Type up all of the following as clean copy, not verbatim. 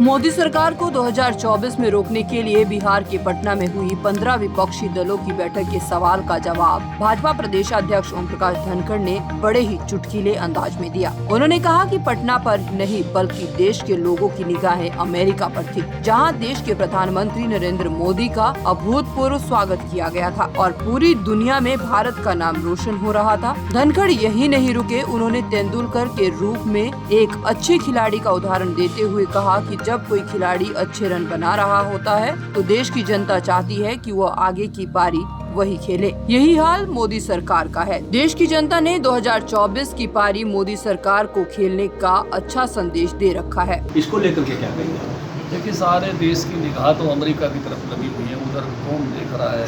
मोदी सरकार को 2024 में रोकने के लिए बिहार के पटना में हुई 15 विपक्षी दलों की बैठक के सवाल का जवाब भाजपा प्रदेशाध्यक्ष ओम प्रकाश धनखड़ ने बड़े ही चुटकीले अंदाज में दिया। उन्होंने कहा कि पटना पर नहीं बल्कि देश के लोगों की निगाहें अमेरिका पर थी, जहां देश के प्रधानमंत्री नरेंद्र मोदी का अभूतपूर्व स्वागत किया गया था और पूरी दुनिया में भारत का नाम रोशन हो रहा था। धनखड़ यही नहीं रुके, उन्होंने तेंदुलकर के रूप में एक अच्छे खिलाड़ी का उदाहरण देते हुए कहा कि जब कोई खिलाड़ी अच्छे रन बना रहा होता है तो देश की जनता चाहती है कि वो आगे की पारी वही खेले। यही हाल मोदी सरकार का है। देश की जनता ने 2024 की पारी मोदी सरकार को खेलने का अच्छा संदेश दे रखा है। इसको लेकर के क्या कहेंगे? देखिए, सारे देश की निगाह तो अमेरिका की तरफ लगी हुई है, उधर कौन देख रहा है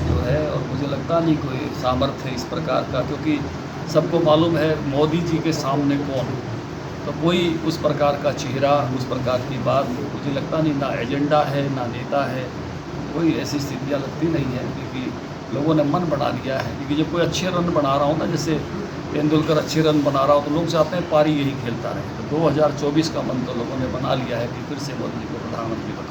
जो है, और मुझे लगता नहीं कोई सामर्थ्य है इस प्रकार का, क्योंकि सबको मालूम है मोदी जी के सामने कौन, तो कोई उस प्रकार का चेहरा, उस प्रकार की बात मुझे लगता नहीं, ना एजेंडा है ना नेता है, कोई ऐसी स्थितियाँ लगती नहीं है, क्योंकि लोगों ने मन बना लिया है। क्योंकि जब कोई अच्छे रन बना रहा हो ना, जैसे तेंदुलकर अच्छे रन बना रहा हो, तो लोग चाहते हैं पारी यही खेलता रहे। तो 2024 का मन तो लोगों ने बना लिया है कि फिर से मोदी जी को प्रधानमंत्री बना।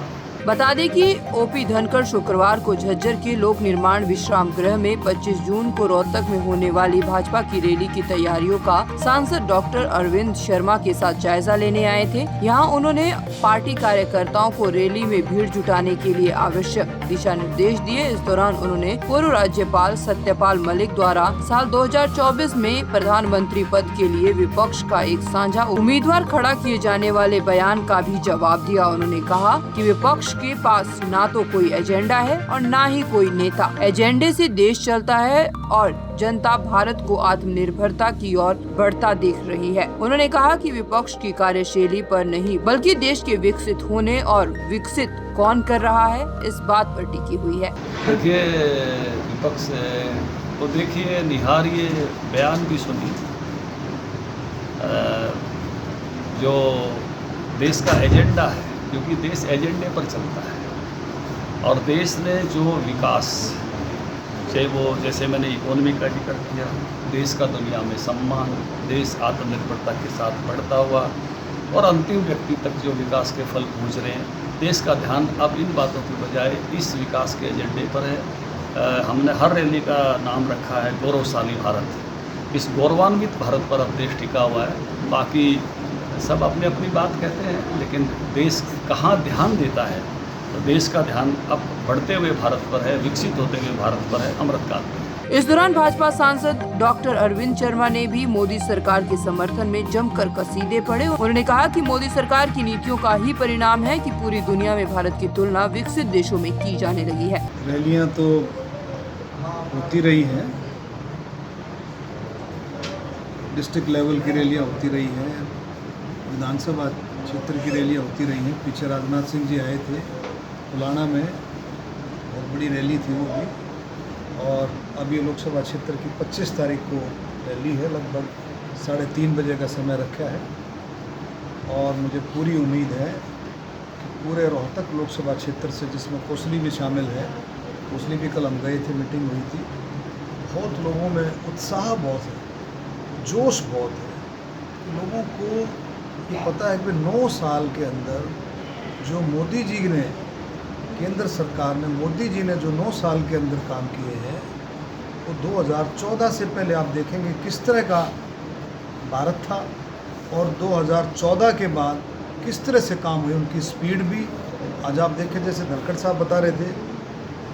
बता दें कि ओपी धनखड़ शुक्रवार को झज्जर के लोक निर्माण विश्राम गृह में 25 जून को रोहतक में होने वाली भाजपा की रैली की तैयारियों का सांसद डॉक्टर अरविंद शर्मा के साथ जायजा लेने आए थे। यहां उन्होंने पार्टी कार्यकर्ताओं को रैली में भीड़ जुटाने के लिए आवश्यक दिशा निर्देश दिए। इस दौरान उन्होंने पूर्व राज्यपाल सत्यपाल मलिक द्वारा साल 2024 में प्रधानमंत्री पद के लिए विपक्ष का एक साझा उम्मीदवार खड़ा किए जाने वाले बयान का भी जवाब दिया। उन्होंने कहा कि विपक्ष के पास ना तो कोई एजेंडा है और ना ही कोई नेता। एजेंडे से देश चलता है और जनता भारत को आत्मनिर्भरता की ओर बढ़ता देख रही है। उन्होंने कहा कि विपक्ष की कार्यशैली पर नहीं बल्कि देश के विकसित होने और विकसित कौन कर रहा है इस बात पर टिकी हुई है। देखिए, विपक्ष तो देखिए, निहारिए, बयान भी सुनिए। जो देश का एजेंडा है, क्योंकि देश एजेंडे पर चलता है, और देश ने जो विकास, चाहे वो जैसे मैंने इकोनॉमी का जिक्र किया, देश का दुनिया में सम्मान, देश आत्मनिर्भरता के साथ बढ़ता हुआ और अंतिम व्यक्ति तक जो विकास के फल पहुँच रहे हैं, देश का ध्यान अब इन बातों की बजाय इस विकास के एजेंडे पर है। हमने हर रैली का नाम रखा है गौरवशाली भारत। इस गौरवान्वित भारत पर अब देश टिका हुआ है। बाकी सब अपनी अपनी बात कहते हैं, लेकिन देश कहाँ ध्यान देता है, तो देश का ध्यान अब बढ़ते हुए भारत पर है, विकसित होते हुए भारत पर है, अमृतकाल पर। इस दौरान भाजपा सांसद डॉक्टर अरविंद शर्मा ने भी मोदी सरकार के समर्थन में जमकर कसीदे पढ़े। उन्होंने कहा कि मोदी सरकार की नीतियों का ही परिणाम है कि पूरी दुनिया में भारत की तुलना विकसित देशों में की जाने लगी है। रैलियां तो होती रही हैं, डिस्ट्रिक्ट लेवल की रैलियां होती रही हैं, विधानसभा क्षेत्र की रैलियां होती रही हैं। पीछे राजनाथ सिंह जी आए थे फुलाना में, बहुत बड़ी रैली थी वो भी। और अब ये लोकसभा क्षेत्र की 25 तारीख को रैली है, लगभग 3:30 बजे का समय रखा है। और मुझे पूरी उम्मीद है कि पूरे रोहतक लोकसभा क्षेत्र से, जिसमें कोसली भी शामिल है, कोसली भी कल हम गए थे, मीटिंग हुई थी, बहुत लोगों में उत्साह बहुत है, जोश बहुत है। लोगों को ये पता है कि 9 साल के अंदर जो मोदी जी ने, केंद्र सरकार ने, मोदी जी ने जो 9 साल के अंदर काम किए हैं, वो 2014 से पहले आप देखेंगे किस तरह का भारत था, और 2014 के बाद किस तरह से काम हुए, उनकी स्पीड भी। आज आप देखें, जैसे धनखड़ साहब बता रहे थे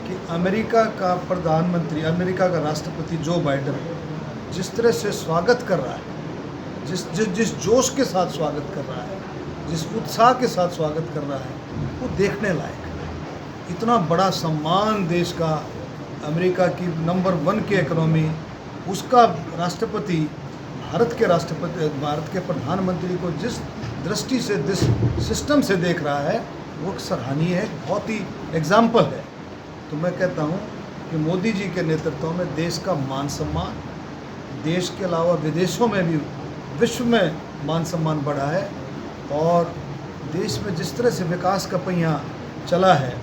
कि अमेरिका का प्रधानमंत्री, अमेरिका का राष्ट्रपति जो बाइडेन जिस तरह से स्वागत कर रहा है, जिस जोश के साथ स्वागत कर रहा है, जिस उत्साह के साथ स्वागत कर रहा है, वो देखने लायक है। इतना बड़ा सम्मान देश का, अमेरिका की नंबर 1 की इकोनॉमी, उसका राष्ट्रपति, भारत के प्रधानमंत्री को जिस दृष्टि से, जिस सिस्टम से देख रहा है, वो सराहनीय है, बहुत ही एग्जाम्पल है। तो मैं कहता हूँ कि मोदी जी के नेतृत्व में देश का मान सम्मान, देश के अलावा विदेशों में भी, विश्व में मान सम्मान बढ़ा है। और देश में जिस तरह से विकास का पहिया चला है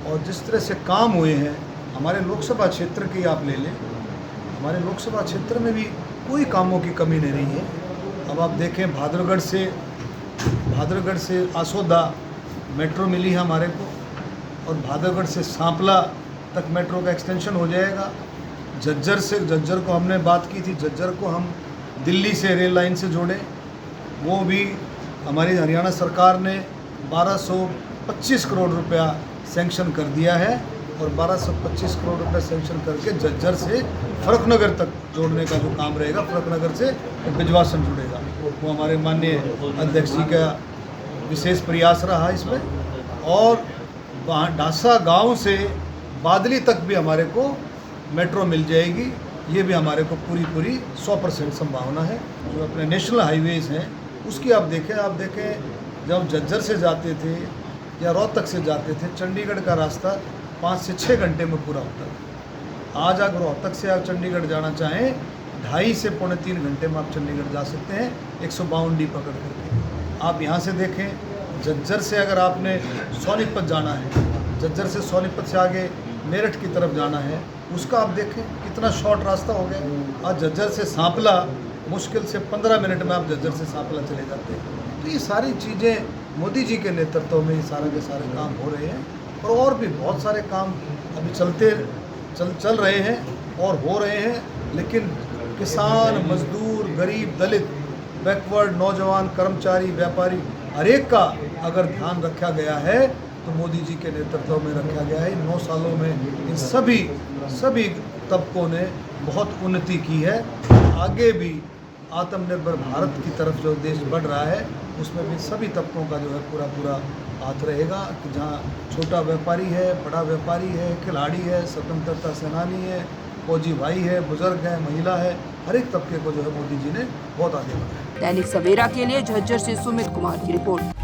और जिस तरह से काम हुए हैं, हमारे लोकसभा क्षेत्र की आप ले लें, हमारे लोकसभा क्षेत्र में भी कोई कामों की कमी नहीं रही है। अब आप देखें, भादरगढ़ से आसोदा मेट्रो मिली है हमारे को, और भादरगढ़ से सांपला तक मेट्रो का एक्सटेंशन हो जाएगा। झज्जर को हमने बात की थी, झज्जर को हम दिल्ली से रेल लाइन से जोड़ें, वो भी हमारी हरियाणा सरकार ने 1225 करोड़ रुपया सैंक्शन कर दिया है, और 1225 करोड़ रुपए सेंक्शन करके झज्जर से फर्रुखनगर तक जोड़ने का जो काम रहेगा, फर्रुखनगर से बिजवासन जुड़ेगा, वो हमारे माननीय अध्यक्ष जी का विशेष प्रयास रहा इसमें। और वहाँ डासा गांव से बादली तक भी हमारे को मेट्रो मिल जाएगी, ये भी हमारे को पूरी 100% संभावना है। जो अपने नेशनल हाईवेज़ हैं उसकी आप देखें जब झज्जर से जाते थे या रोहतक से जाते थे, चंडीगढ़ का रास्ता 5 से 6 घंटे में पूरा होता है। आज अगर रोहतक से आप चंडीगढ़ जाना चाहें 2.5 से पौने 3 घंटे में आप चंडीगढ़ जा सकते हैं, 152 डी पकड़ करके। आप यहाँ से देखें, झज्जर से अगर आपने सोनीपत जाना है, झज्जर से सोनीपत से आगे मेरठ की तरफ जाना है, उसका आप देखें कितना शॉर्ट रास्ता हो गया। आज झज्जर से सांपला मुश्किल से 15 मिनट में आप झज्जर से सांपला चले जाते हैं। तो ये सारी चीज़ें मोदी जी के नेतृत्व में ये सारे के सारे काम हो रहे हैं, और भी बहुत सारे काम अभी चल रहे हैं और हो रहे हैं। लेकिन किसान, मजदूर, गरीब, दलित, बैकवर्ड, नौजवान, कर्मचारी, व्यापारी, हर एक का अगर ध्यान रखा गया है तो मोदी जी के नेतृत्व में रखा गया है। 9 सालों में इन सभी तबकों ने बहुत उन्नति की है। आगे भी आत्मनिर्भर भारत की तरफ जो देश बढ़ रहा है उसमें भी सभी तबकों का जो है पूरा हाथ रहेगा, कि जहाँ छोटा व्यापारी है, बड़ा व्यापारी है, खिलाड़ी है, स्वतंत्रता सेनानी है, फौजी भाई है, बुजुर्ग है, महिला है, हर एक तबके को जो है मोदी जी ने बहुत आगे बढ़ाया। दैनिक सवेरा के लिए झज्जर से सुमित कुमार की रिपोर्ट।